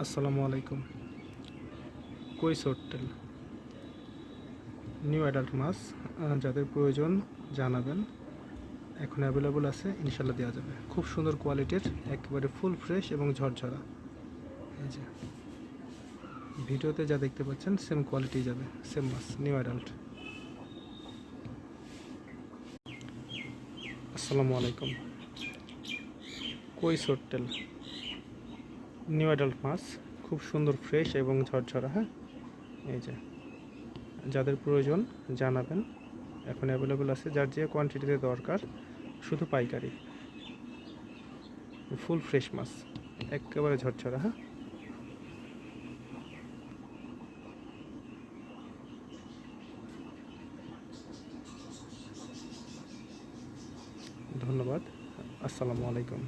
আসসালামু আলাইকুম। কই হোটেল নিউ অ্যাডাল্ট মাছ যাদের প্রয়োজন জানাবেন। এখন অ্যাভেলেবল আছে, ইনশাল্লাহ দেওয়া যাবে। খুব সুন্দর কোয়ালিটির, একেবারে ফুল ফ্রেশ এবং ঝরঝরা। এই যে ভিডিওতে যা দেখতে পাচ্ছেন সেম কোয়ালিটি যাবে, সেম মাছ, নিউ অ্যাডাল্ট। আসসালামু আলাইকুম। কই হোটেল নিউ অ্যাডাল্ট মাছ, খুব সুন্দর ফ্রেশ এবং ঝরঝরা। হ্যাঁ, এই যে যাদের প্রয়োজন জানাবেন। এখন অ্যাভেলেবল আছে, যার যে কোয়ান্টিটিতে দরকার, শুধু পাইকারি। ফুল ফ্রেশ মাছ, একেবারে ঝরঝরা। হ্যাঁ, ধন্যবাদ। আসসালামু আলাইকুম।